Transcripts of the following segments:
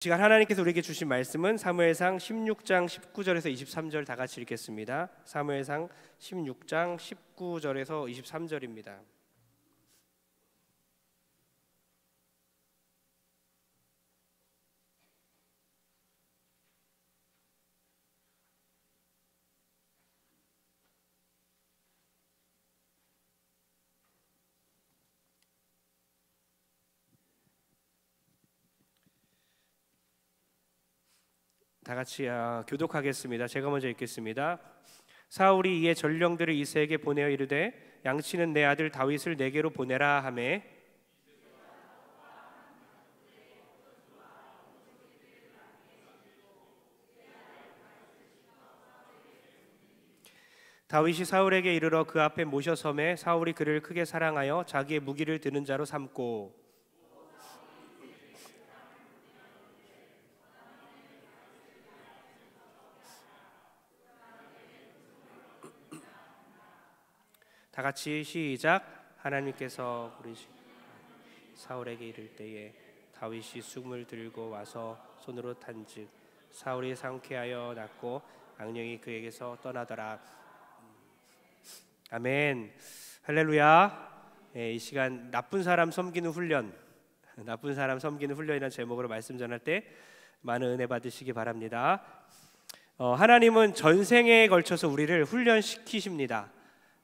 시간 하나님께서 우리에게 주신 말씀은 사무엘상 16장 19절에서 23절 다 같이 읽겠습니다. 사무엘상 16장 19절에서 23절입니다. 다 같이 교독하겠습니다. 제가 먼저 읽겠습니다. 사울이 이에 전령들을 이새에게 보내어 이르되 양치는 내 아들 다윗을 내게로 보내라 하매 다윗이 사울에게 이르러 그 앞에 모셔섬에 사울이 그를 크게 사랑하여 자기의 무기를 드는 자로 삼고 다 같이 시작. 하나님께서 부르신 사울에게 이를 때에 다윗이 쑥을 들고 와서 손으로 탄즉 사울이 상쾌하여 낫고 악령이 그에게서 떠나더라. 아멘. 할렐루야. 이 시간 나쁜 사람 섬기는 훈련, 나쁜 사람 섬기는 훈련이라는 제목으로 말씀 전할 때 많은 은혜 받으시기 바랍니다. 하나님은 전생에 걸쳐서 우리를 훈련시키십니다.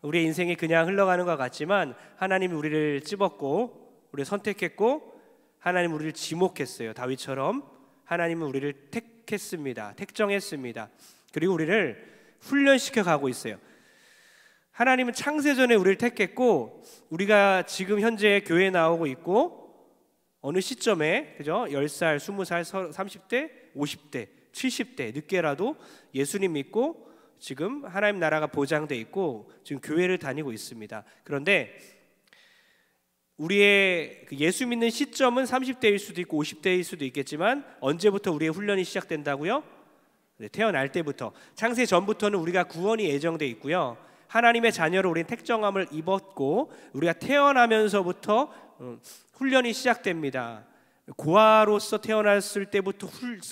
우리의 인생이 그냥 흘러가는 것 같지만 하나님이 우리를 찝었고 우리를 선택했고 하나님은 우리를 지목했어요. 다윗처럼 하나님은 우리를 택했습니다. 택정했습니다. 그리고 우리를 훈련시켜 가고 있어요. 하나님은 창세전에 우리를 택했고 우리가 지금 현재 교회에 나오고 있고 어느 시점에 그죠? 10살, 20살, 30대, 50대, 70대 늦게라도 예수님 믿고 지금 하나님 나라가 보장돼 있고 지금 교회를 다니고 있습니다. 그런데 우리의 예수 믿는 시점은 30대일 수도 있고 50대일 수도 있겠지만 언제부터 우리의 훈련이 시작된다고요? 태어날 때부터. 창세 전부터는 우리가 구원이 예정돼 있고요. 하나님의 자녀로 우리는 택정함을 입었고 우리가 태어나면서부터 훈련이 시작됩니다. 고아로서 태어났을 때부터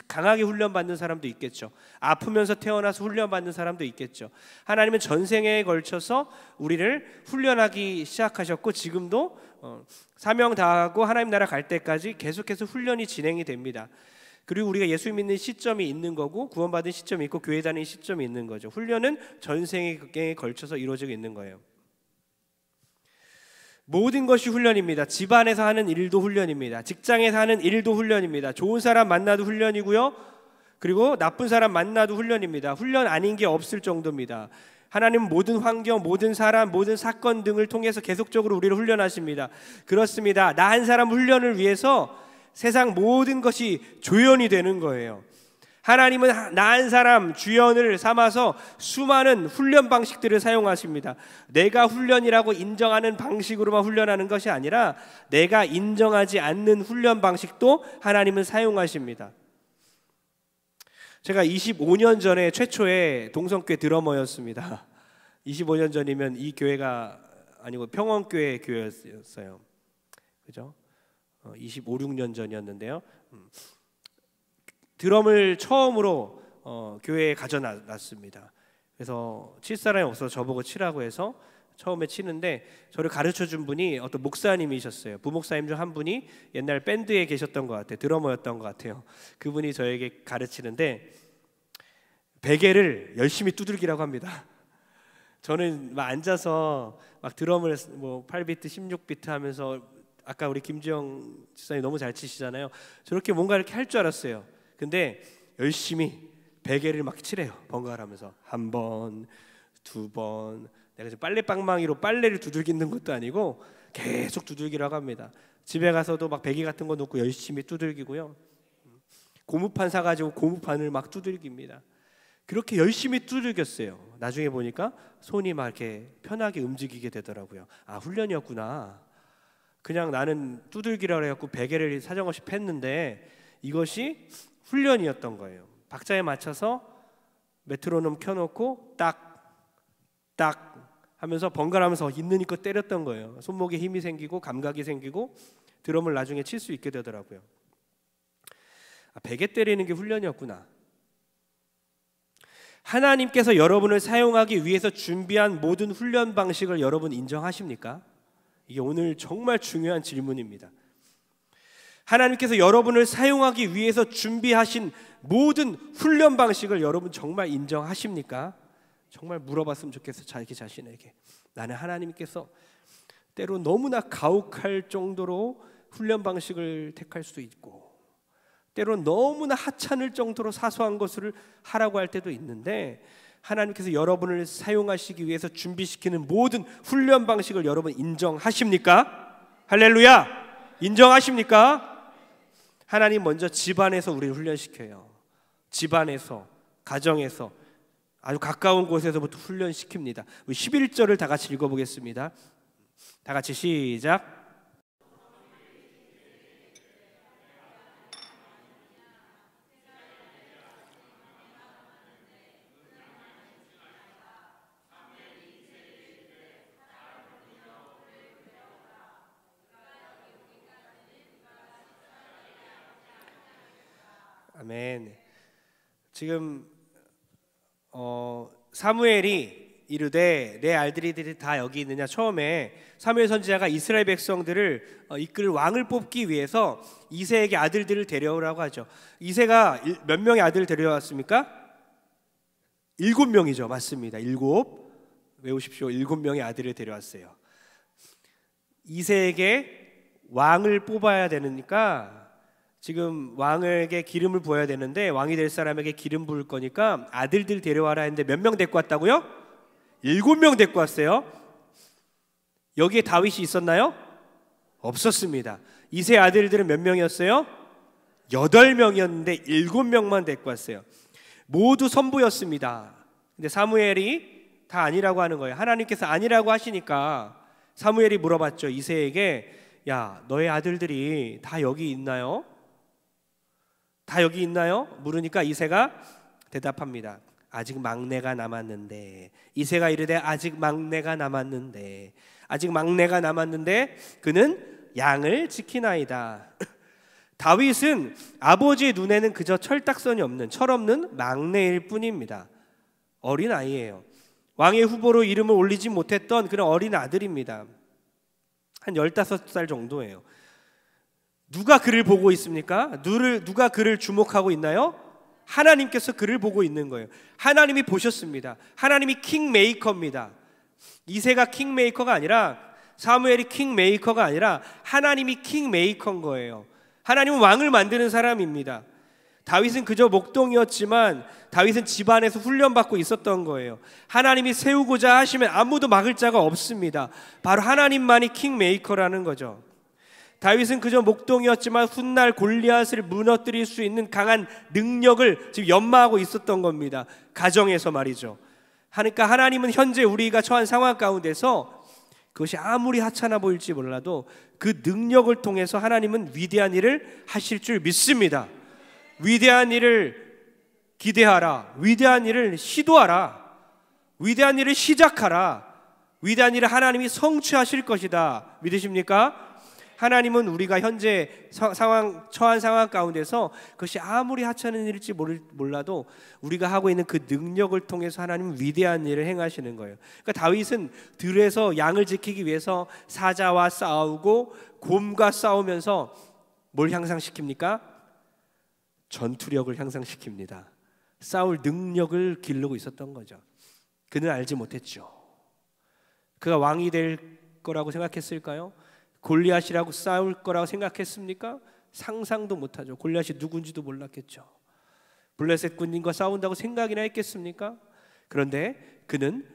강하게 훈련받는 사람도 있겠죠. 아프면서 태어나서 훈련받는 사람도 있겠죠. 하나님은 전생에 걸쳐서 우리를 훈련하기 시작하셨고 지금도 사명 다하고 하나님 나라 갈 때까지 계속해서 훈련이 진행이 됩니다. 그리고 우리가 예수 믿는 시점이 있는 거고 구원받은 시점이 있고 교회 다니는 시점이 있는 거죠. 훈련은 전생에 걸쳐서 이루어지고 있는 거예요. 모든 것이 훈련입니다. 집안에서 하는 일도 훈련입니다. 직장에서 하는 일도 훈련입니다. 좋은 사람 만나도 훈련이고요. 그리고 나쁜 사람 만나도 훈련입니다. 훈련 아닌 게 없을 정도입니다. 하나님은 모든 환경, 모든 사람, 모든 사건 등을 통해서 계속적으로 우리를 훈련하십니다. 그렇습니다. 나 한 사람 훈련을 위해서 세상 모든 것이 조연이 되는 거예요. 하나님은 나 한 사람 주연을 삼아서 수많은 훈련 방식들을 사용하십니다. 내가 훈련이라고 인정하는 방식으로만 훈련하는 것이 아니라 내가 인정하지 않는 훈련 방식도 하나님은 사용하십니다. 제가 25년 전에 최초의 동성교회 드러머였습니다. 25년 전이면 이 교회가 아니고 평원교회 교회였어요. 그죠? 25, 6년 전이었는데요. 드럼을 처음으로 교회에 가져놨습니다. 그래서 칠 사람이 없어서 저보고 치라고 해서 처음에 치는데 저를 가르쳐준 분이 어떤 목사님이셨어요. 부목사님 중 한 분이 옛날 밴드에 계셨던 것 같아요. 드러머였던 것 같아요. 그분이 저에게 가르치는데 베개를 열심히 두들기라고 합니다. 저는 막 앉아서 막 드럼을 뭐 8비트, 16비트 하면서 아까 우리 김지영 지사님 너무 잘 치시잖아요. 저렇게 뭔가 이렇게 할 줄 알았어요. 근데 열심히 베개를 막 치래요. 번갈아가면서 한 번, 두 번. 내가 지금 빨래방망이로 빨래를 두들기는 것도 아니고 계속 두들기라고 합니다. 집에 가서도 막 베개 같은 거 놓고 열심히 두들기고요. 고무판 사가지고 고무판을 막 두들깁니다. 그렇게 열심히 두들겼어요. 나중에 보니까 손이 막 이렇게 편하게 움직이게 되더라고요. 아, 훈련이었구나. 그냥 나는 두들기라고 해갖고 베개를 사정없이 팼는데 이것이 훈련이었던 거예요. 박자에 맞춰서 메트로놈 켜놓고 딱 하면서 번갈아가면서 있는 힘껏 때렸던 거예요. 손목에 힘이 생기고 감각이 생기고 드럼을 나중에 칠 수 있게 되더라고요. 베개 때리는 게 훈련이었구나. 하나님께서 여러분을 사용하기 위해서 준비한 모든 훈련 방식을 여러분 인정하십니까? 이게 오늘 정말 중요한 질문입니다. 하나님께서 여러분을 사용하기 위해서 준비하신 모든 훈련 방식을 여러분 정말 인정하십니까? 정말 물어봤으면 좋겠어, 자기 자신에게. 나는 하나님께서 때로 너무나 가혹할 정도로 훈련 방식을 택할 수도 있고, 때로 너무나 하찮을 정도로 사소한 것을 하라고 할 때도 있는데, 하나님께서 여러분을 사용하시기 위해서 준비시키는 모든 훈련 방식을 여러분 인정하십니까? 할렐루야! 인정하십니까? 하나님 먼저 집안에서 우리를 훈련시켜요. 집안에서, 가정에서, 아주 가까운 곳에서부터 훈련시킵니다. 우리 11절을 다 같이 읽어보겠습니다. 다 같이 시작. 아멘. 지금 사무엘이 이르되 내 알들이들이 다 여기 있느냐. 처음에 사무엘 선지자가 이스라엘 백성들을 이끌 왕을 뽑기 위해서 이새에게 아들들을 데려오라고 하죠. 이새가 몇 명의 아들을 데려왔습니까? 7명이죠. 맞습니다. 7. 외우십시오. 7명의 아들을 데려왔어요. 이새에게 왕을 뽑아야 되니까 지금 왕에게 기름을 부어야 되는데, 왕이 될 사람에게 기름 부을 거니까 아들들 데려와라 했는데 몇 명 데리고 왔다고요? 7명 데리고 왔어요. 여기에 다윗이 있었나요? 없었습니다. 이새 아들들은 몇 명이었어요? 8명이었는데 7명만 데리고 왔어요. 모두 선부였습니다. 근데 사무엘이 다 아니라고 하는 거예요. 하나님께서 아니라고 하시니까 사무엘이 물어봤죠. 이새에게, 야, 너의 아들들이 다 여기 있나요? 다 여기 있나요? 물으니까 이새가 대답합니다. 아직 막내가 남았는데. 이새가 이르되 아직 막내가 남았는데, 아직 막내가 남았는데 그는 양을 지키나이다. 다윗은 아버지의 눈에는 그저 철딱선이 없는, 철없는 막내일 뿐입니다. 어린 아이예요. 왕의 후보로 이름을 올리지 못했던 그런 어린 아들입니다. 한 15살 정도예요. 누가 그를 보고 있습니까? 누가 그를 주목하고 있나요? 하나님께서 그를 보고 있는 거예요. 하나님이 보셨습니다. 하나님이 킹메이커입니다. 이새가 킹메이커가 아니라, 사무엘이 킹메이커가 아니라 하나님이 킹메이커인 거예요. 하나님은 왕을 만드는 사람입니다. 다윗은 그저 목동이었지만 다윗은 집안에서 훈련받고 있었던 거예요. 하나님이 세우고자 하시면 아무도 막을 자가 없습니다. 바로 하나님만이 킹메이커라는 거죠. 다윗은 그저 목동이었지만 훗날 골리앗을 무너뜨릴 수 있는 강한 능력을 지금 연마하고 있었던 겁니다. 가정에서 말이죠. 그러니까 하나님은 현재 우리가 처한 상황 가운데서 그것이 아무리 하찮아 보일지 몰라도 그 능력을 통해서 하나님은 위대한 일을 하실 줄 믿습니다. 위대한 일을 기대하라. 위대한 일을 시도하라. 위대한 일을 시작하라. 위대한 일을 하나님이 성취하실 것이다. 믿으십니까? 하나님은 우리가 현재 처한 상황 가운데서 그것이 아무리 하찮은 일일지 몰라도 우리가 하고 있는 그 능력을 통해서 하나님은 위대한 일을 행하시는 거예요. 그러니까 다윗은 들에서 양을 지키기 위해서 사자와 싸우고 곰과 싸우면서 뭘 향상시킵니까? 전투력을 향상시킵니다. 싸울 능력을 기르고 있었던 거죠. 그는 알지 못했죠. 그가 왕이 될 거라고 생각했을까요? 골리앗이라고 싸울 거라고 생각했습니까? 상상도 못하죠. 골리앗이 누군지도 몰랐겠죠. 블레셋 군인과 싸운다고 생각이나 했겠습니까? 그런데 그는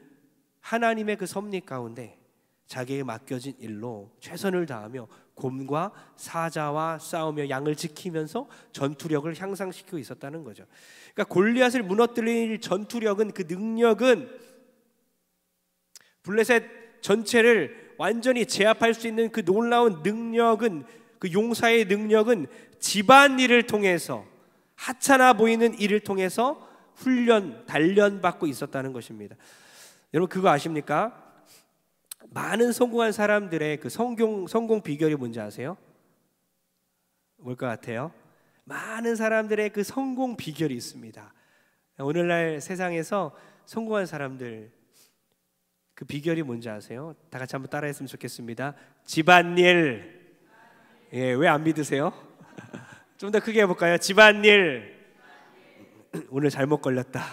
하나님의 그 섭리 가운데 자기에게 맡겨진 일로 최선을 다하며 곰과 사자와 싸우며 양을 지키면서 전투력을 향상시키고 있었다는 거죠. 그러니까 골리앗을 무너뜨릴 전투력은, 그 능력은, 블레셋 전체를 완전히 제압할 수 있는 그 놀라운 능력은, 그 용사의 능력은 집안일을 통해서, 하찮아 보이는 일을 통해서 단련받고 있었다는 것입니다. 여러분 그거 아십니까? 많은 성공한 사람들의 그 성공 비결이 뭔지 아세요? 뭘 것 같아요? 많은 사람들의 그 성공 비결이 있습니다. 오늘날 세상에서 성공한 사람들 그 비결이 뭔지 아세요? 다 같이 한번 따라했으면 좋겠습니다. 집안일. 예, 왜 안 믿으세요? 좀 더 크게 해볼까요? 집안일. 오늘 잘못 걸렸다.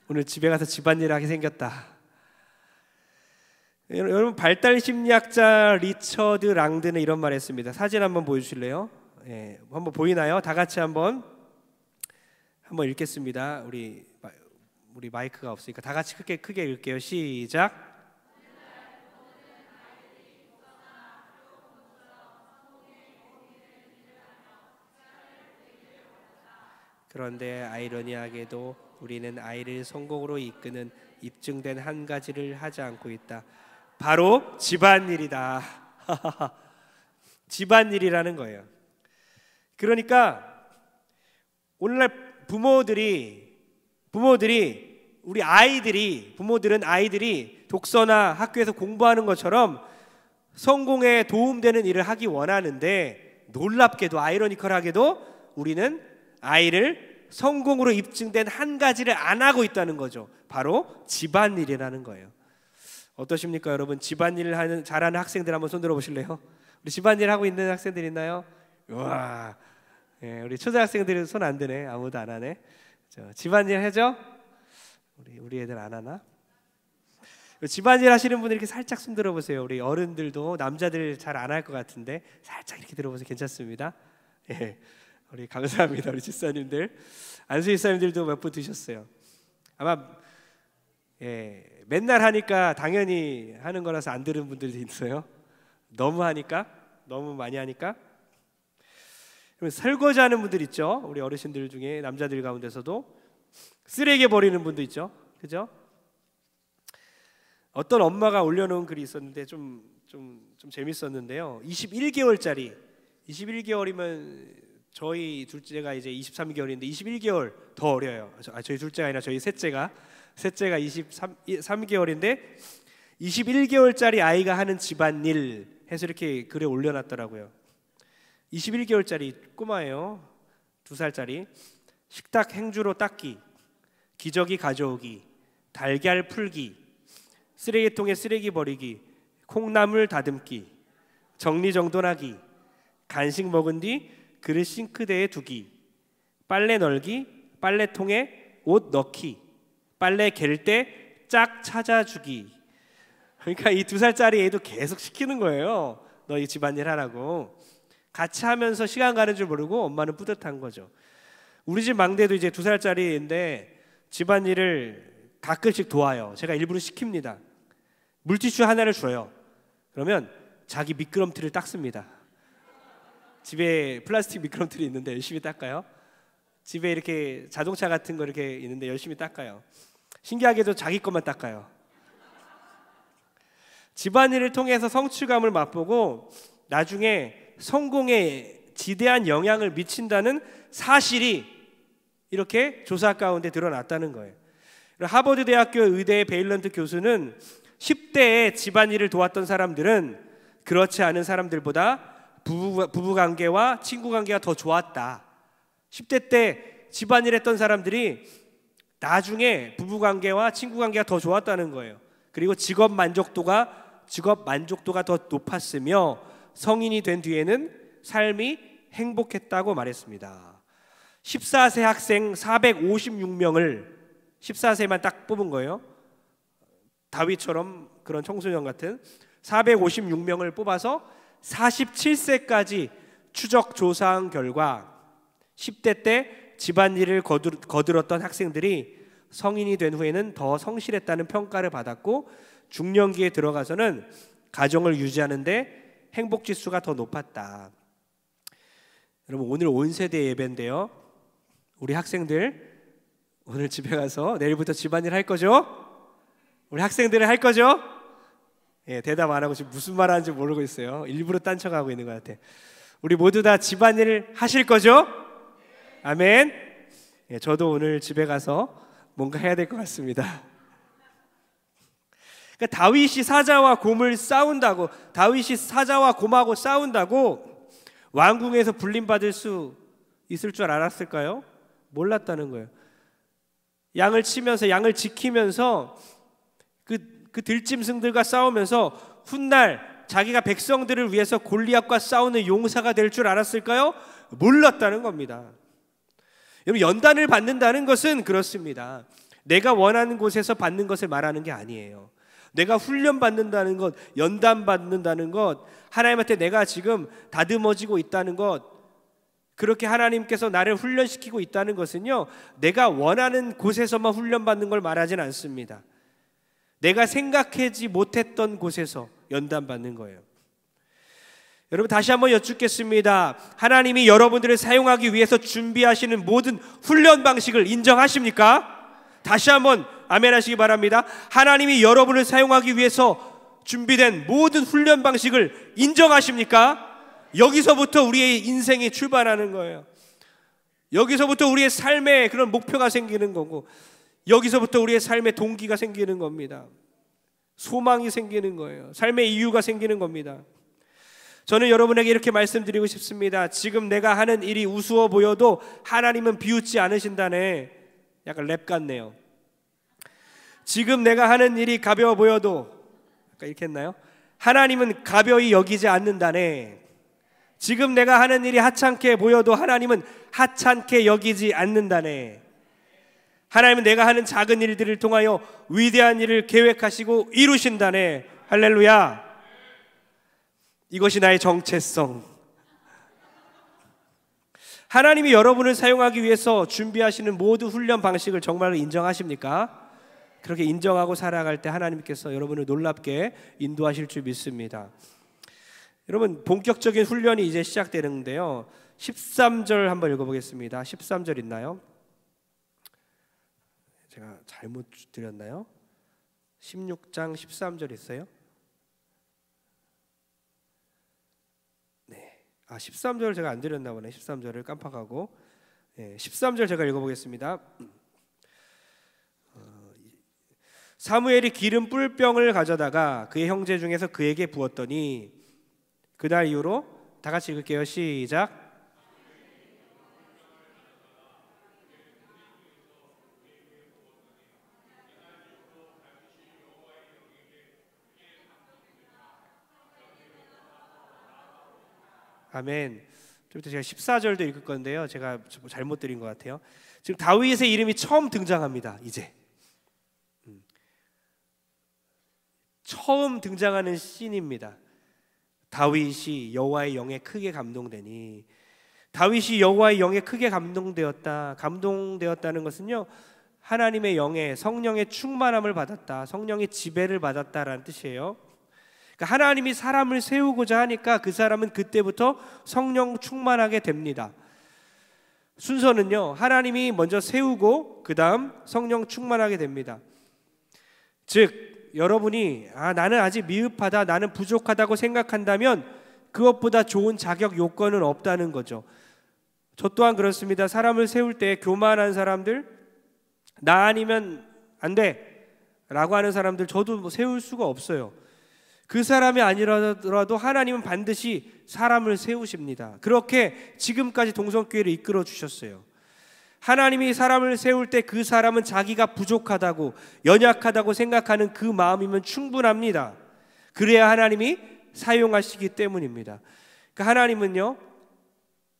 오늘 집에 가서 집안일 하게 생겼다. 여러분, 발달 심리학자 리처드 랑드는 이런 말 했습니다. 사진 한번 보여주실래요? 예, 한번 보이나요? 다 같이 한번 읽겠습니다. 우리 마이크가 없으니까 다 같이 크게 읽을게요. 시작. 그런데 아이러니하게도 우리는 아이를 성공으로 이끄는 입증된 한 가지를 하지 않고 있다. 바로 집안일이다. 집안일이라는 거예요. 그러니까 오늘날 부모들은 아이들이 독서나 학교에서 공부하는 것처럼 성공에 도움되는 일을 하기 원하는데, 놀랍게도 아이러니컬하게도 우리는 아이를 성공으로 입증된 한 가지를 안 하고 있다는 거죠. 바로 집안일이라는 거예요. 어떠십니까, 여러분? 집안일을 잘하는 학생들 한번 손 들어보실래요? 우리 집안일 하고 있는 학생들 있나요? 우와, 예, 우리 초등학생들은 손 안 드네. 아무도 안 하네. 집안일 해죠? 우리 애들 안 하나? 집안일 하시는 분들 이렇게 살짝 손 들어보세요. 우리 어른들도 남자들 잘 안 할 것 같은데 살짝 이렇게 들어보세요. 괜찮습니다. 예, 우리 감사합니다. 우리 집사님들, 안수 집사님들도 몇 분 드셨어요. 아마 맨날 하니까 당연히 하는 거라서 안 들은 분들도 있어요. 너무 많이 하니까. 설거지하는 분들 있죠. 우리 어르신들 중에 남자들 가운데서도 쓰레기 버리는 분도 있죠. 그죠? 어떤 엄마가 올려놓은 글이 있었는데 좀 재밌었는데요. 21개월이면 저희 둘째가 이제 23개월인데 21개월 더 어려요. 저희 둘째가 아니라 저희 셋째가 23개월인데 21개월짜리 아이가 하는 집안일 해서 이렇게 글에 올려놨더라고요. 21개월짜리 꼬마예요. 2살짜리. 식탁 행주로 닦기, 기저귀 가져오기, 달걀 풀기, 쓰레기통에 쓰레기 버리기, 콩나물 다듬기, 정리정돈하기, 간식 먹은 뒤 그릇 싱크대에 두기, 빨래 널기, 빨래통에 옷 넣기, 빨래 갤 때 짝 찾아주기. 그러니까 이 2살짜리 애도 계속 시키는 거예요. 너 이 집안일 하라고. 같이 하면서 시간 가는 줄 모르고 엄마는 뿌듯한 거죠. 우리 집 막내도 이제 2살짜리인데 집안일을 가끔씩 도와요. 제가 일부러 시킵니다. 물티슈 하나를 줘요. 그러면 자기 미끄럼틀을 닦습니다. 집에 플라스틱 미끄럼틀이 있는데 열심히 닦아요. 집에 이렇게 자동차 같은 거 이렇게 있는데 열심히 닦아요. 신기하게도 자기 것만 닦아요. 집안일을 통해서 성취감을 맛보고 나중에 성공에 지대한 영향을 미친다는 사실이 이렇게 조사 가운데 드러났다는 거예요. 하버드 대학교 의대 베일런트 교수는 10대에 집안일을 도왔던 사람들은 그렇지 않은 사람들보다 부부관계와 친구관계가 더 좋았다. 10대 때 집안일 했던 사람들이 나중에 부부관계와 친구관계가 더 좋았다는 거예요. 그리고 직업 만족도가 더 높았으며 성인이 된 뒤에는 삶이 행복했다고 말했습니다. 14세 학생 456명을 14세만 딱 뽑은 거예요. 다윗처럼 그런 청소년 같은 456명을 뽑아서 47세까지 추적 조사한 결과 10대 때 집안일을 거들었던 학생들이 성인이 된 후에는 더 성실했다는 평가를 받았고 중년기에 들어가서는 가정을 유지하는데 행복지수가 더 높았다. 여러분, 오늘 온 세대 예배인데요. 우리 학생들 오늘 집에 가서 내일부터 집안일 할 거죠? 우리 학생들은 할 거죠? 예, 대답 안 하고 지금 무슨 말 하는지 모르고 있어요. 일부러 딴척하고 있는 것 같아. 우리 모두 다 집안일 하실 거죠? 아멘. 예, 저도 오늘 집에 가서 뭔가 해야 될 것 같습니다. 그러니까 다윗이 사자와 곰하고 싸운다고 왕궁에서 불림받을 수 있을 줄 알았을까요? 몰랐다는 거예요. 양을 치면서, 양을 지키면서 그 들짐승들과 싸우면서 훗날 자기가 백성들을 위해서 골리앗과 싸우는 용사가 될 줄 알았을까요? 몰랐다는 겁니다. 여러분, 연단을 받는다는 것은 그렇습니다. 내가 원하는 곳에서 받는 것을 말하는 게 아니에요. 내가 훈련 받는다는 것, 연단 받는다는 것, 하나님한테 내가 지금 다듬어지고 있다는 것, 그렇게 하나님께서 나를 훈련시키고 있다는 것은요, 내가 원하는 곳에서만 훈련받는 걸 말하진 않습니다. 내가 생각하지 못했던 곳에서 연단받는 거예요. 여러분, 다시 한번 여쭙겠습니다. 하나님이 여러분들을 사용하기 위해서 준비하시는 모든 훈련 방식을 인정하십니까? 다시 한번 아멘 하시기 바랍니다. 하나님이 여러분을 사용하기 위해서 준비된 모든 훈련 방식을 인정하십니까? 여기서부터 우리의 인생이 출발하는 거예요. 여기서부터 우리의 삶에 그런 목표가 생기는 거고, 여기서부터 우리의 삶의 동기가 생기는 겁니다. 소망이 생기는 거예요. 삶의 이유가 생기는 겁니다. 저는 여러분에게 이렇게 말씀드리고 싶습니다. 지금 내가 하는 일이 우스워 보여도 하나님은 비웃지 않으신다네. 약간 랩 같네요. 지금 내가 하는 일이 가벼워 보여도, 아까 이렇게 했나요? 하나님은 가벼이 여기지 않는다네. 지금 내가 하는 일이 하찮게 보여도 하나님은 하찮게 여기지 않는다네. 하나님은 내가 하는 작은 일들을 통하여 위대한 일을 계획하시고 이루신다네. 할렐루야. 이것이 나의 정체성. 하나님이 여러분을 사용하기 위해서 준비하시는 모든 훈련 방식을 정말로 인정하십니까? 그렇게 인정하고 살아갈 때 하나님께서 여러분을 놀랍게 인도하실 줄 믿습니다. 여러분, 본격적인 훈련이 이제 시작되는데요, 13절 한번 읽어보겠습니다. 13절 있나요? 제가 잘못 드렸나요? 16장 13절 있어요? 네. 13절 제가 안 드렸나 보네. 13절을 깜빡하고. 네, 13절 제가 읽어보겠습니다. 사무엘이 기름 뿔병을 가져다가 그의 형제 중에서 그에게 부었더니, 그날 이후로 다 같이 읽을게요. 시작. 아멘. 좀 이따 제가 14절도 읽을 건데요, 제가 잘못 드린 것 같아요. 지금 다윗의 이름이 처음 등장합니다. 이제 처음 등장하는 씬입니다. 다윗이 여호와의 영에 크게 감동되니, 다윗이 여호와의 영에 크게 감동되었다는 것은요, 하나님의 영에, 성령의 충만함을 받았다, 성령의 지배를 받았다라는 뜻이에요. 그러니까 하나님이 사람을 세우고자 하니까 그 사람은 그때부터 성령 충만하게 됩니다. 순서는요, 하나님이 먼저 세우고 그 다음 성령 충만하게 됩니다. 즉 여러분이 나는 아직 미흡하다, 나는 부족하다고 생각한다면 그것보다 좋은 자격 요건은 없다는 거죠. 저 또한 그렇습니다. 사람을 세울 때 교만한 사람들, 나 아니면 안 돼 라고 하는 사람들 저도 세울 수가 없어요. 그 사람이 아니라도 하나님은 반드시 사람을 세우십니다. 그렇게 지금까지 동성교회를 이끌어 주셨어요. 하나님이 사람을 세울 때 그 사람은 자기가 부족하다고, 연약하다고 생각하는 그 마음이면 충분합니다. 그래야 하나님이 사용하시기 때문입니다. 그러니까 하나님은요,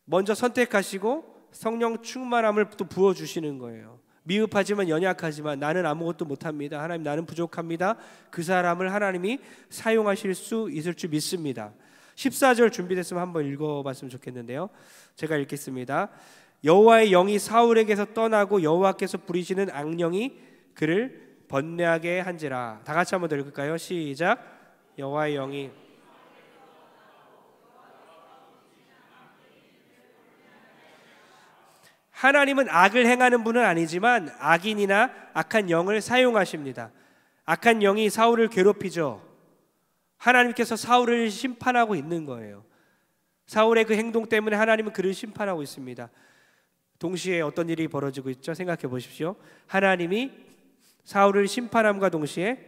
먼저 선택하시고 성령 충만함을 또 부어주시는 거예요. 미흡하지만 연약하지만 나는 아무것도 못합니다. 하나님, 나는 부족합니다. 그 사람을 하나님이 사용하실 수 있을 줄 믿습니다. 14절 준비됐으면 한번 읽어봤으면 좋겠는데요, 제가 읽겠습니다. 여호와의 영이 사울에게서 떠나고 여호와께서 부리시는 악령이 그를 번뇌하게 한지라. 다 같이 한번 더 읽을까요? 시작. 여호와의 영이, 하나님은 악을 행하는 분은 아니지만 악인이나 악한 영을 사용하십니다. 악한 영이 사울을 괴롭히죠. 하나님께서 사울을 심판하고 있는 거예요. 사울의 그 행동 때문에 하나님은 그를 심판하고 있습니다. 동시에 어떤 일이 벌어지고 있죠? 생각해 보십시오. 하나님이 사울을 심판함과 동시에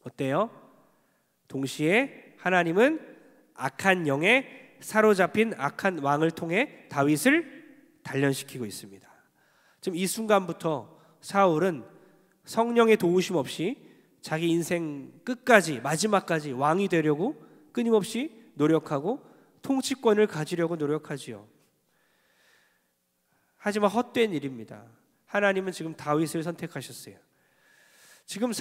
어때요? 동시에 하나님은 악한 영에 사로잡힌 악한 왕을 통해 다윗을 단련시키고 있습니다. 지금 이 순간부터 사울은 성령의 도우심 없이 자기 인생 끝까지 마지막까지 왕이 되려고 끊임없이 노력하고 통치권을 가지려고 노력하지요. 하지만 헛된 일입니다. 하나님은 지금 다윗을 선택하셨어요. 지금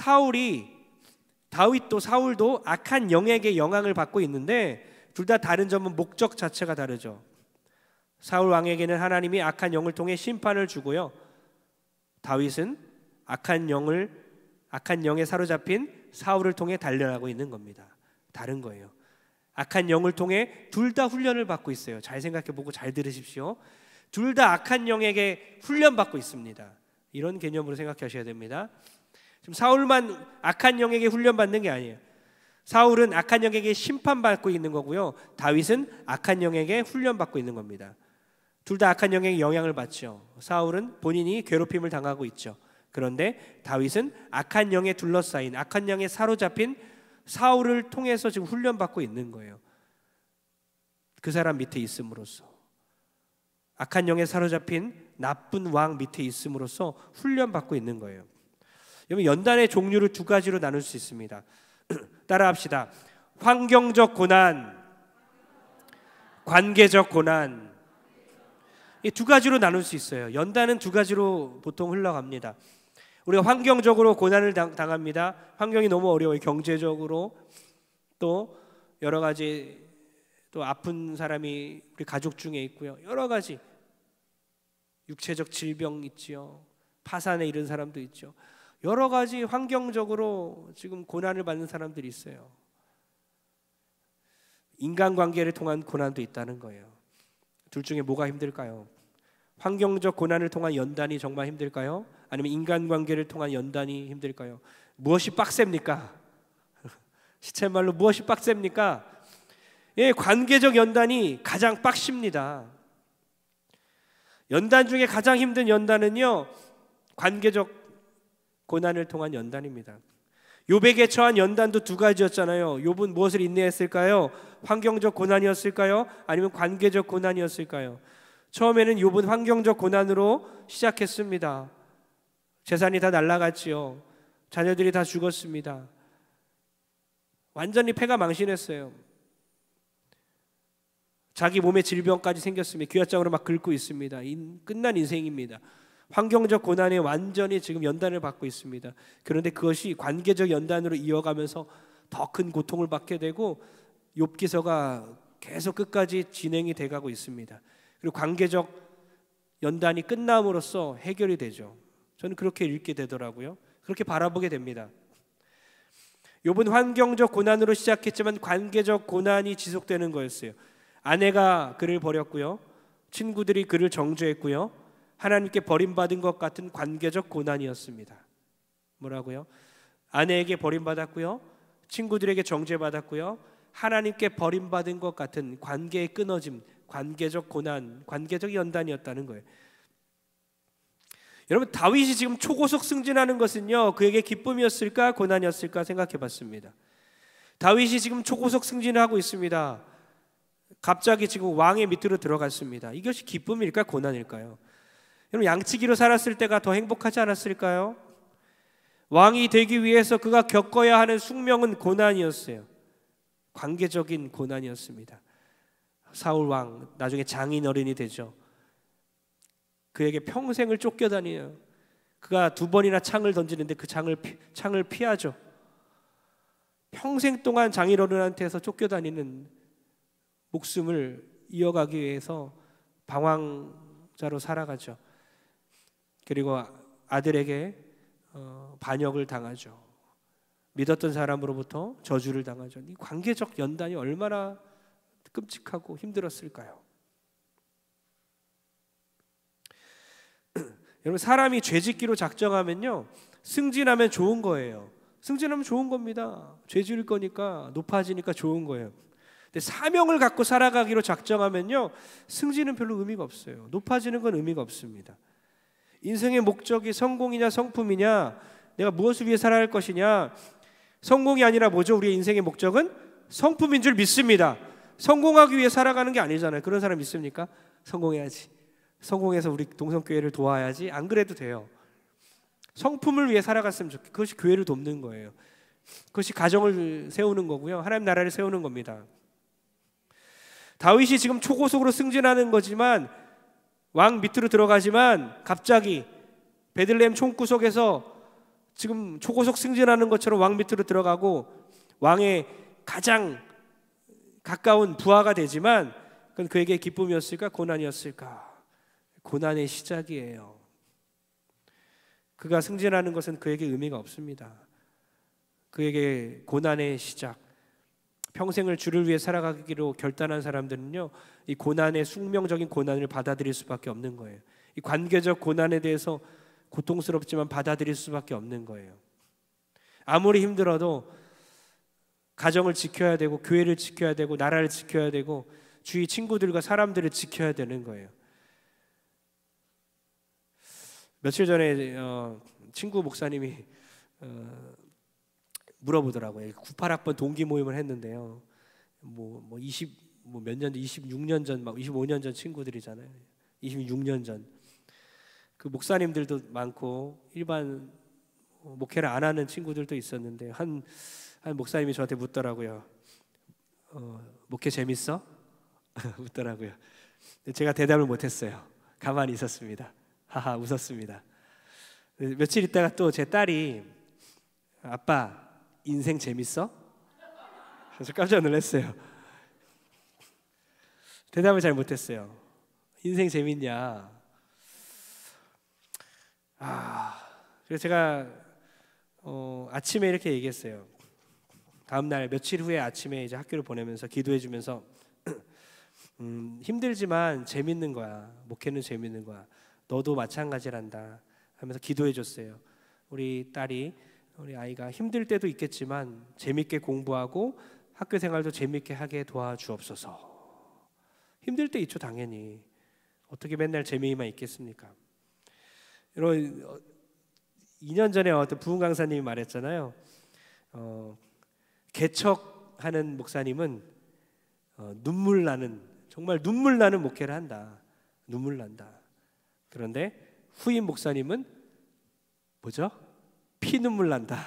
다윗도 사울도 악한 영에게 영향을 받고 있는데 둘 다 다른 점은 목적 자체가 다르죠. 사울 왕에게는 하나님이 악한 영을 통해 심판을 주고요. 다윗은 악한 영에 사로잡힌 사울을 통해 단련하고 있는 겁니다. 다른 거예요. 악한 영을 통해 둘 다 훈련을 받고 있어요. 잘 생각해보고 잘 들으십시오. 둘 다 악한 영에게 훈련받고 있습니다. 이런 개념으로 생각하셔야 됩니다. 지금 사울만 악한 영에게 훈련받는 게 아니에요. 사울은 악한 영에게 심판받고 있는 거고요. 다윗은 악한 영에게 훈련받고 있는 겁니다. 둘 다 악한 영에게 영향을 받죠. 사울은 본인이 괴롭힘을 당하고 있죠. 그런데 다윗은 악한 영에 둘러싸인, 악한 영에 사로잡힌 사울을 통해서 지금 훈련받고 있는 거예요. 그 사람 밑에 있음으로써, 악한 영에 사로잡힌 나쁜 왕 밑에 있음으로써 훈련받고 있는 거예요. 여러분, 연단의 종류를 두 가지로 나눌 수 있습니다. 따라합시다. 환경적 고난, 관계적 고난. 이 두 가지로 나눌 수 있어요. 연단은 두 가지로 보통 흘러갑니다. 우리가 환경적으로 고난을 당합니다. 환경이 너무 어려워요. 경제적으로, 또 여러 가지, 또 아픈 사람이 우리 가족 중에 있고요. 여러 가지 육체적 질병 있지요. 파산에 이른 사람도 있죠. 여러 가지 환경적으로 지금 고난을 받는 사람들이 있어요. 인간관계를 통한 고난도 있다는 거예요. 둘 중에 뭐가 힘들까요? 환경적 고난을 통한 연단이 정말 힘들까요? 아니면 인간관계를 통한 연단이 힘들까요? 무엇이 빡셉니까? 시쳇말로 무엇이 빡셉니까? 예, 관계적 연단이 가장 빡십니다. 연단 중에 가장 힘든 연단은요, 관계적 고난을 통한 연단입니다. 욥에게 처한 연단도 두 가지였잖아요. 욥은 무엇을 인내했을까요? 환경적 고난이었을까요? 아니면 관계적 고난이었을까요? 처음에는 욥은 환경적 고난으로 시작했습니다. 재산이 다 날아갔지요. 자녀들이 다 죽었습니다. 완전히 패가 망신했어요. 자기 몸에 질병까지 생겼습니다. 귀화장으로 막 긁고 있습니다. 끝난 인생입니다. 환경적 고난에 완전히 지금 연단을 받고 있습니다. 그런데 그것이 관계적 연단으로 이어가면서 더 큰 고통을 받게 되고 욥기서가 계속 끝까지 진행이 돼가고 있습니다. 그리고 관계적 연단이 끝남으로써 해결이 되죠. 저는 그렇게 읽게 되더라고요. 그렇게 바라보게 됩니다. 욥은 환경적 고난으로 시작했지만 관계적 고난이 지속되는 거였어요. 아내가 그를 버렸고요. 친구들이 그를 정죄했고요. 하나님께 버림받은 것 같은 관계적 고난이었습니다. 뭐라고요? 아내에게 버림받았고요. 친구들에게 정죄받았고요. 하나님께 버림받은 것 같은 관계의 끊어짐, 관계적 고난, 관계적 연단이었다는 거예요. 여러분, 다윗이 지금 초고속 승진하는 것은요, 그에게 기쁨이었을까 고난이었을까 생각해 봤습니다. 다윗이 지금 초고속 승진하고 있습니다. 갑자기 지금 왕의 밑으로 들어갔습니다. 이것이 기쁨일까 고난일까요? 여러분, 양치기로 살았을 때가 더 행복하지 않았을까요? 왕이 되기 위해서 그가 겪어야 하는 숙명은 고난이었어요. 관계적인 고난이었습니다. 사울 왕, 나중에 장인 어른이 되죠. 그에게 평생을 쫓겨다니요. 그가 2번이나 창을 던지는데 그 창을 피하죠. 평생 동안 장인 어른한테서 쫓겨다니는 목숨을 이어가기 위해서 방황자로 살아가죠. 그리고 아들에게 반역을 당하죠. 믿었던 사람으로부터 저주를 당하죠. 이 관계적 연단이 얼마나 끔찍하고 힘들었을까요? 여러분, 사람이 죄짓기로 작정하면요, 승진하면 좋은 거예요. 승진하면 좋은 겁니다. 죄 지을 거니까, 높아지니까 좋은 거예요. 근데 사명을 갖고 살아가기로 작정하면요, 승진은 별로 의미가 없어요. 높아지는 건 의미가 없습니다. 인생의 목적이 성공이냐 성품이냐, 내가 무엇을 위해 살아야 할 것이냐, 성공이 아니라 뭐죠? 우리의 인생의 목적은 성품인 줄 믿습니다. 성공하기 위해 살아가는 게 아니잖아요. 그런 사람 있습니까? 성공해야지, 성공해서 우리 동성교회를 도와야지. 안 그래도 돼요. 성품을 위해 살아갔으면 좋겠어요. 그것이 교회를 돕는 거예요. 그것이 가정을 세우는 거고요. 하나님 나라를 세우는 겁니다. 다윗이 지금 초고속으로 승진하는 거지만, 왕 밑으로 들어가지만 갑자기 베들레헴 총구석에서 지금 초고속 승진하는 것처럼 왕 밑으로 들어가고 왕의 가장 가까운 부하가 되지만, 그건 그에게 기쁨이었을까 고난이었을까? 고난의 시작이에요. 그가 승진하는 것은 그에게 의미가 없습니다. 그에게 고난의 시작, 평생을 주를 위해 살아가기로 결단한 사람들은요, 이 고난의 숙명적인 고난을 받아들일 수밖에 없는 거예요. 이 관계적 고난에 대해서 고통스럽지만 받아들일 수밖에 없는 거예요. 아무리 힘들어도 가정을 지켜야 되고, 교회를 지켜야 되고, 나라를 지켜야 되고, 주위 친구들과 사람들을 지켜야 되는 거예요. 며칠 전에 친구 목사님이 물어보더라고요. 98학번 동기 모임을 했는데요. 몇 년 전, 26년 전, 25년 전 친구들이잖아요. 26년 전. 그 목사님들도 많고 일반 목회를 안 하는 친구들도 있었는데, 한 목사님이 저한테 묻더라고요. 목회 재밌어? 묻더라고요. 제가 대답을 못했어요. 가만히 있었습니다. 하하, 웃었습니다. 며칠 있다가 또 제 딸이, 아빠 인생 재밌어? 그래서 깜짝 놀랐어요. 대답을 잘 못했어요. 인생 재밌냐? 그래서 제가 아침에 이렇게 얘기했어요. 다음 날 며칠 후에 아침에 이제 학교를 보내면서 기도해 주면서 힘들지만 재밌는 거야. 목회는 재밌는 거야. 너도 마찬가지란다 하면서 기도해 줬어요. 우리 아이가 힘들 때도 있겠지만 재밌게 공부하고 학교 생활도 재밌게 하게 도와주옵소서. 힘들 때 있죠, 당연히. 어떻게 맨날 재미만 있겠습니까? 여러분, 2년 전에 어떤 부흥 강사님이 말했잖아요. 개척하는 목사님은 정말 눈물 나는 목회를 한다. 눈물 난다. 그런데 후임 목사님은 뭐죠? 피눈물 난다.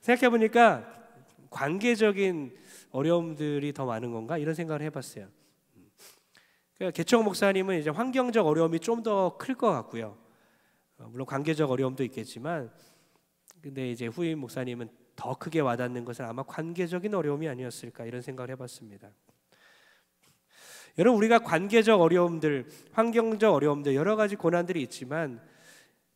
생각해 보니까 관계적인 어려움들이 더 많은 건가, 이런 생각을 해봤어요. 그러니까 개척 목사님은 이제 환경적 어려움이 좀 더 클 것 같고요. 물론 관계적 어려움도 있겠지만, 근데 이제 후임 목사님은 더 크게 와닿는 것은 아마 관계적인 어려움이 아니었을까, 이런 생각을 해봤습니다. 여러분, 우리가 관계적 어려움들, 환경적 어려움들, 여러 가지 고난들이 있지만,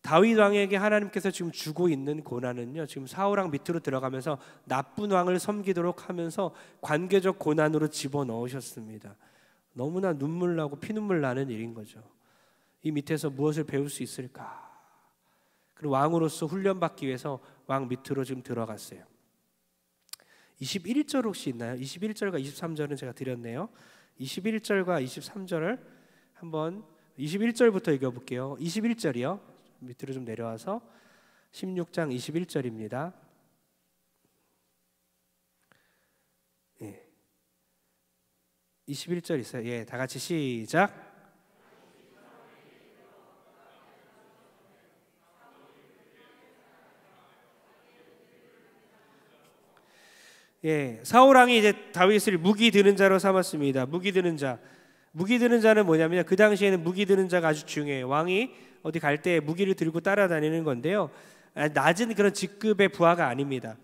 다윗 왕에게 하나님께서 지금 주고 있는 고난은요, 지금 사울 왕 밑으로 들어가면서 나쁜 왕을 섬기도록 하면서 관계적 고난으로 집어넣으셨습니다. 너무나 눈물 나고 피눈물 나는 일인 거죠. 이 밑에서 무엇을 배울 수 있을까? 그리고 왕으로서 훈련받기 위해서 왕 밑으로 지금 들어갔어요. 21절 혹시 있나요? 21절과 23절은 제가 드렸네요. 21절과 23절을 한번 21절부터 읽어볼게요. 21절이요. 밑으로 좀 내려와서 16장 21절입니다. 예. 21절 있어요. 예, 다 같이 시작. 예, 사울 왕이 이제 다윗을 무기 드는 자로 삼았습니다. 무기 드는 자. 무기 드는 자는 뭐냐면, 그 당시에는 무기 드는 자가 아주 중요해요. 왕이 어디 갈 때 무기를 들고 따라다니는 건데요, 낮은 그런 직급의 부하가 아닙니다.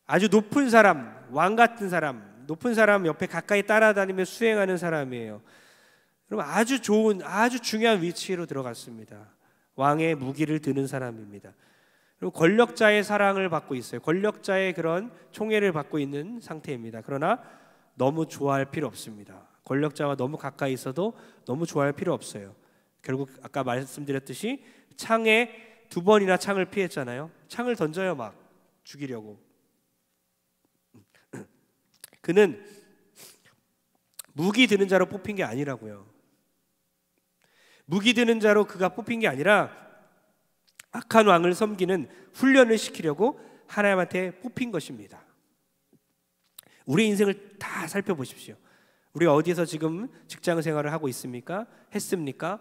아주 높은 사람, 왕 같은 사람, 높은 사람 옆에 가까이 따라다니며 수행하는 사람이에요. 그럼 아주 좋은, 아주 중요한 위치로 들어갔습니다. 왕의 무기를 드는 사람입니다. 그리고 권력자의 사랑을 받고 있어요. 권력자의 그런 총애를 받고 있는 상태입니다. 그러나 너무 좋아할 필요 없습니다. 권력자와 너무 가까이 있어도 너무 좋아할 필요 없어요. 결국 아까 말씀드렸듯이 창에 2번이나 창을 피했잖아요. 창을 던져요, 막 죽이려고. 그는 무기 드는 자로 뽑힌 게 아니라고요. 무기 드는 자로 그가 뽑힌 게 아니라 악한 왕을 섬기는 훈련을 시키려고 하나님한테 뽑힌 것입니다. 우리 인생을 다 살펴보십시오. 우리가 어디에서 지금 직장 생활을 하고 있습니까? 했습니까?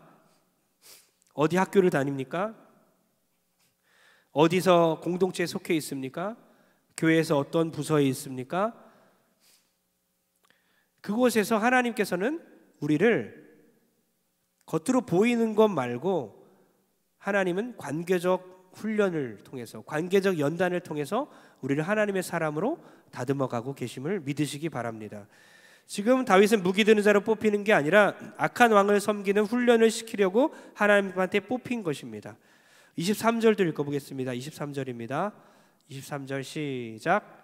어디 학교를 다닙니까? 어디서 공동체에 속해 있습니까? 교회에서 어떤 부서에 있습니까? 그곳에서 하나님께서는 우리를 겉으로 보이는 것 말고 하나님은 관계적 훈련을 통해서, 관계적 연단을 통해서 우리를 하나님의 사람으로 다듬어가고 계심을 믿으시기 바랍니다. 지금 다윗은 무기 드는 자로 뽑히는 게 아니라 악한 왕을 섬기는 훈련을 시키려고 하나님한테 뽑힌 것입니다. 23절도 읽어보겠습니다. 23절입니다. 23절 시작.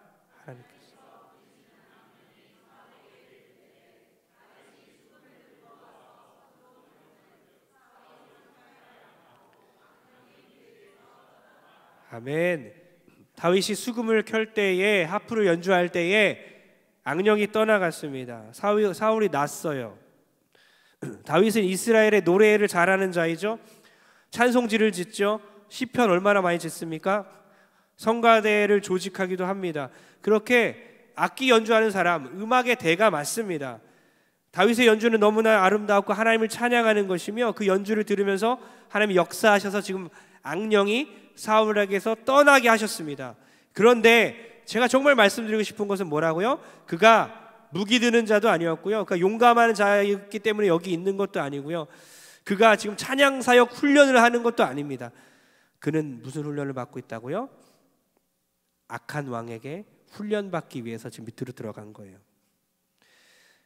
아멘. 다윗이 수금을 켤 때에, 하프를 연주할 때에 악령이 떠나갔습니다. 사울이 났어요. 다윗은 이스라엘의 노래를 잘하는 자이죠. 찬송지를 짓죠. 시편 얼마나 많이 짓습니까? 성가대를 조직하기도 합니다. 그렇게 악기 연주하는 사람, 음악의 대가 맞습니다. 다윗의 연주는 너무나 아름다웠고 하나님을 찬양하는 것이며, 그 연주를 들으면서 하나님이 역사하셔서 지금 악령이 사울에게서 떠나게 하셨습니다. 그런데 제가 정말 말씀드리고 싶은 것은 뭐라고요? 그가 무기 드는 자도 아니었고요, 그가 용감한 자였기 때문에 여기 있는 것도 아니고요, 그가 지금 찬양사역 훈련을 하는 것도 아닙니다. 그는 무슨 훈련을 받고 있다고요? 악한 왕에게 훈련받기 위해서 지금 밑으로 들어간 거예요.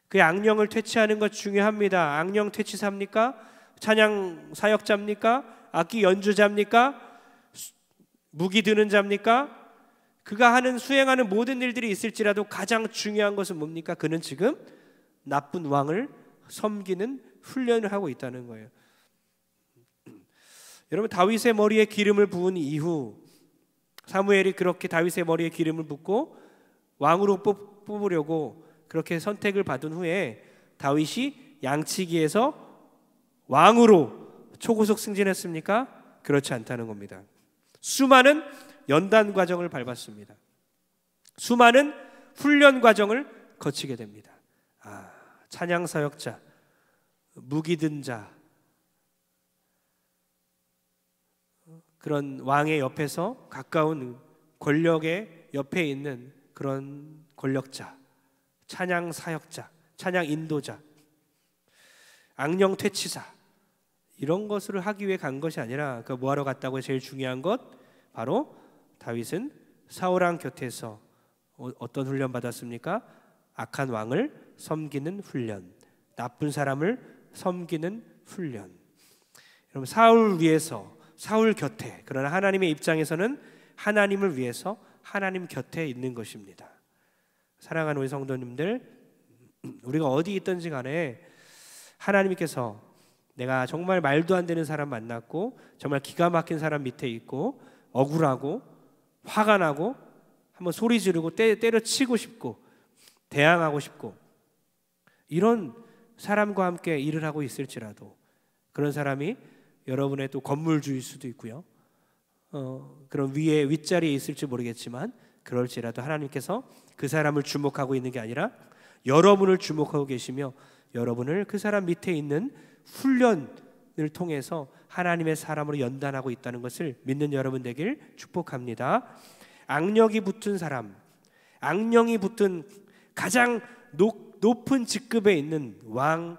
그 악령을 퇴치하는 것 중요합니다. 악령 퇴치사입니까? 찬양 사역자입니까? 악기 연주자입니까? 무기 드는 자입니까? 그가 수행하는 모든 일들이 있을지라도 가장 중요한 것은 뭡니까? 그는 지금 나쁜 왕을 섬기는 훈련을 하고 있다는 거예요. 여러분, 다윗의 머리에 기름을 부은 이후 사무엘이 그렇게 다윗의 머리에 기름을 붓고 왕으로 뽑으려고 그렇게 선택을 받은 후에 다윗이 양치기에서 왕으로 초고속 승진했습니까? 그렇지 않다는 겁니다. 수많은 연단 과정을 밟았습니다. 수많은 훈련 과정을 거치게 됩니다. 찬양 사역자, 무기 든 자, 그런 왕의 옆에서 가까운 권력의 옆에 있는 그런 권력자, 찬양 사역자, 찬양 인도자, 악령 퇴치사, 이런 것을 하기 위해 간 것이 아니라 그 뭐하러 갔다고 제일 중요한 것, 바로 다윗은 사울왕 곁에서 어떤 훈련 받았습니까? 악한 왕을 섬기는 훈련, 나쁜 사람을 섬기는 훈련. 여러분, 사울 위해서, 사울 곁에, 그러나 하나님의 입장에서는 하나님을 위해서 하나님 곁에 있는 것입니다. 사랑하는 우리 성도님들, 우리가 어디 있든지 간에 하나님께서 내가 정말 말도 안 되는 사람 만났고 정말 기가 막힌 사람 밑에 있고 억울하고 화가 나고 한번 소리 지르고 때려치고 싶고 대항하고 싶고 이런 사람과 함께 일을 하고 있을지라도, 그런 사람이 여러분의 또 건물주일 수도 있고요, 그런 윗자리에 있을지 모르겠지만 그럴지라도 하나님께서 그 사람을 주목하고 있는 게 아니라 여러분을 주목하고 계시며 여러분을 그 사람 밑에 있는 훈련을 통해서 하나님의 사람으로 연단하고 있다는 것을 믿는 여러분 되길 축복합니다. 악령이 붙은 사람, 악령이 붙은 가장 높은 직급에 있는 왕,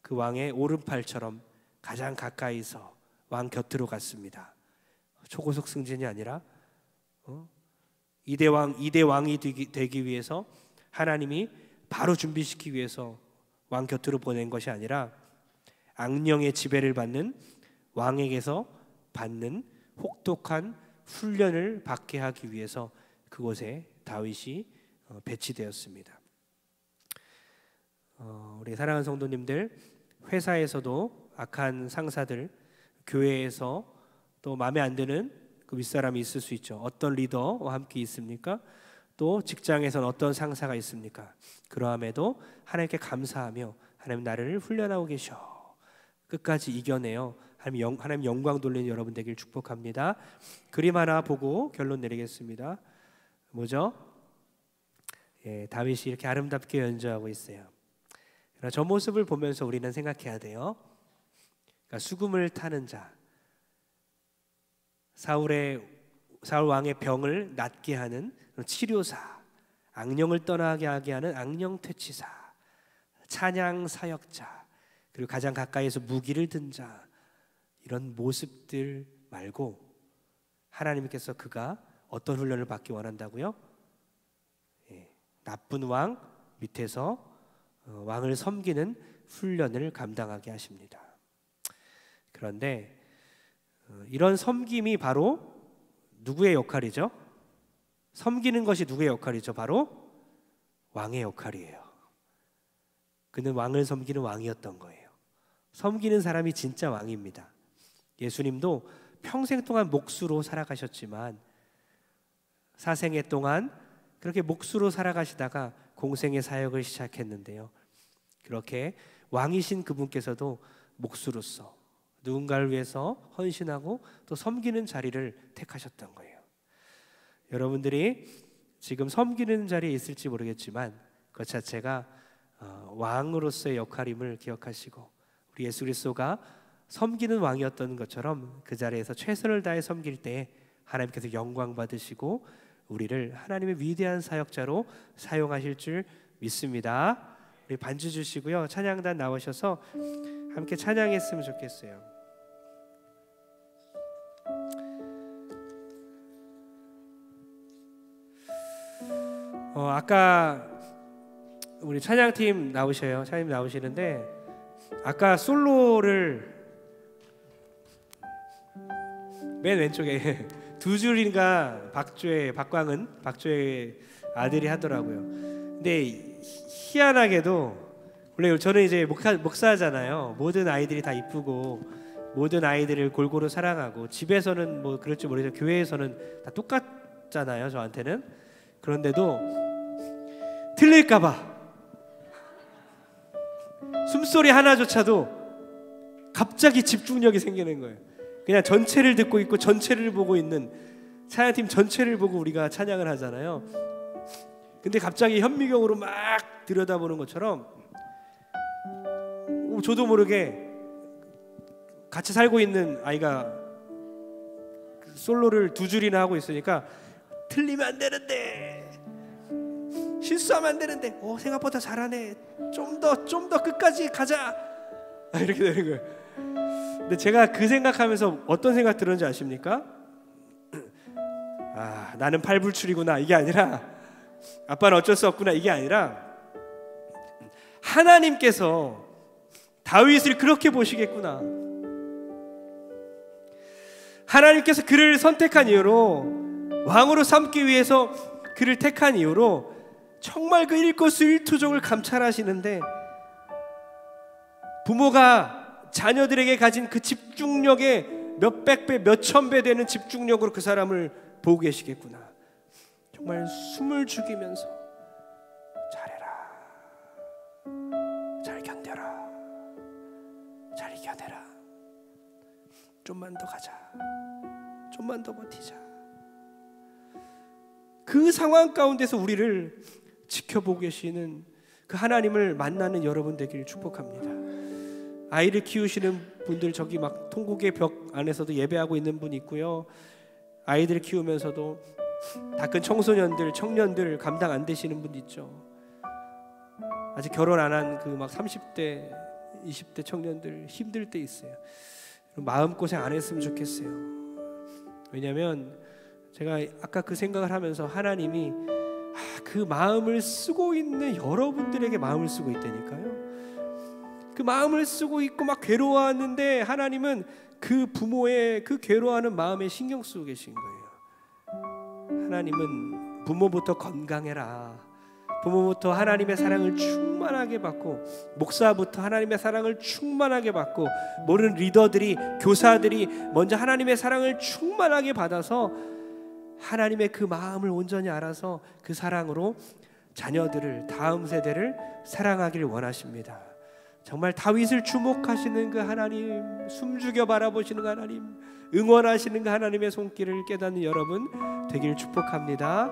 그 왕의 오른팔처럼 가장 가까이서 왕 곁으로 갔습니다. 초고속 승진이 아니라 이대 왕이 되기 위해서 하나님이 바로 준비시키기 위해서 왕 곁으로 보낸 것이 아니라 악령의 지배를 받는 왕에게서 받는 혹독한 훈련을 받게 하기 위해서 그곳에 다윗이 배치되었습니다. 우리 사랑하는 성도님들, 회사에서도 악한 상사들, 교회에서 또 마음에 안 드는 그 윗사람이 있을 수 있죠. 어떤 리더와 함께 있습니까? 또 직장에서는 어떤 상사가 있습니까? 그러함에도 하나님께 감사하며 하나님 나를 훈련하고 계셔, 끝까지 이겨내어 하나님 영광 돌리는 여러분 되길 축복합니다. 그림 하나 보고 결론 내리겠습니다. 뭐죠? 다윗이 이렇게 아름답게 연주하고 있어요. 저 모습을 보면서 우리는 생각해야 돼요. 그러니까 수금을 타는 자, 사울 왕의 병을 낫게 하는 치료사, 악령을 떠나게 하게 하는 악령 퇴치사, 찬양 사역자, 그리고 가장 가까이에서 무기를 든 자, 이런 모습들 말고 하나님께서 그가 어떤 훈련을 받기 원한다고요? 나쁜 왕 밑에서 왕을 섬기는 훈련을 감당하게 하십니다. 그런데 이런 섬김이 바로 누구의 역할이죠? 섬기는 것이 누구의 역할이죠? 바로 왕의 역할이에요. 그는 왕을 섬기는 왕이었던 거예요. 섬기는 사람이 진짜 왕입니다. 예수님도 평생 동안 몫으로 살아가셨지만 사생애 동안 그렇게 몫으로 살아가시다가 공생의 사역을 시작했는데요, 그렇게 왕이신 그분께서도 몫으로서 누군가를 위해서 헌신하고 또 섬기는 자리를 택하셨던 거예요. 여러분들이 지금 섬기는 자리에 있을지 모르겠지만 그 자체가 왕으로서의 역할임을 기억하시고, 우리 예수 그리스도가 섬기는 왕이었던 것처럼 그 자리에서 최선을 다해 섬길 때 하나님께서 영광 받으시고 우리를 하나님의 위대한 사역자로 사용하실 줄 믿습니다. 우리 반주 주시고요, 찬양단 나오셔서 함께 찬양했으면 좋겠어요. 아까 우리 찬양팀 나오셔요. 찬양팀 나오시는데 아까 솔로를 맨 왼쪽에 두 줄인가 박조의 아들이 하더라고요. 근데 희한하게도 원래 저는 이제 목사잖아요. 모든 아이들이 다 이쁘고 모든 아이들을 골고루 사랑하고, 집에서는 뭐 그럴지 모르겠지만 교회에서는 다 똑같잖아요, 저한테는. 그런데도 틀릴까봐 숨소리 하나조차도 갑자기 집중력이 생기는 거예요. 그냥 전체를 듣고 있고 전체를 보고 있는, 찬양팀 전체를 보고 우리가 찬양을 하잖아요. 근데 갑자기 현미경으로 막 들여다보는 것처럼 저도 모르게 같이 살고 있는 아이가 솔로를 두 줄이나 하고 있으니까 틀리면 안 되는데, 실수하면 안 되는데, 생각보다 잘하네, 좀 더 끝까지 가자, 이렇게 되는 거예요. 근데 제가 그 생각하면서 어떤 생각 들었는지 아십니까? 나는 팔불출이구나, 이게 아니라, 아빠는 어쩔 수 없구나, 이게 아니라, 하나님께서 다윗을 그렇게 보시겠구나, 하나님께서 그를 선택한 이유로, 왕으로 삼기 위해서 그를 택한 이유로 정말 그 일거수일투족을 감찰하시는데, 부모가 자녀들에게 가진 그 집중력의 몇백 배, 몇천 배 되는 집중력으로 그 사람을 보고 계시겠구나. 정말 숨을 죽이면서 잘해라, 잘 견뎌라, 잘 이겨내라, 좀만 더 가자, 좀만 더 버티자. 그 상황 가운데서 우리를 지켜보고 계시는 그 하나님을 만나는 여러분 되기를 축복합니다. 아이를 키우시는 분들, 저기 막 통곡의 벽 안에서도 예배하고 있는 분 있고요, 아이들 키우면서도 다 큰 청소년들, 청년들 감당 안 되시는 분 있죠. 아직 결혼 안 한 그 막 30대, 20대 청년들 힘들 때 있어요. 마음고생 안 했으면 좋겠어요. 왜냐하면 제가 아까 그 생각을 하면서 하나님이 그 마음을 쓰고 있는 여러분들에게 마음을 쓰고 있다니까요. 그 마음을 쓰고 있고 막 괴로워하는데 하나님은 그 부모의 그 괴로워하는 마음에 신경 쓰고 계신 거예요. 하나님은 부모부터 건강해라, 부모부터 하나님의 사랑을 충만하게 받고, 목사부터 하나님의 사랑을 충만하게 받고, 모든 리더들이, 교사들이 먼저 하나님의 사랑을 충만하게 받아서 하나님의 그 마음을 온전히 알아서 그 사랑으로 자녀들을, 다음 세대를 사랑하기를 원하십니다. 정말 다윗을 주목하시는 그 하나님, 숨죽여 바라보시는 그 하나님, 응원하시는 그 하나님의 손길을 깨닫는 여러분 되기를 축복합니다.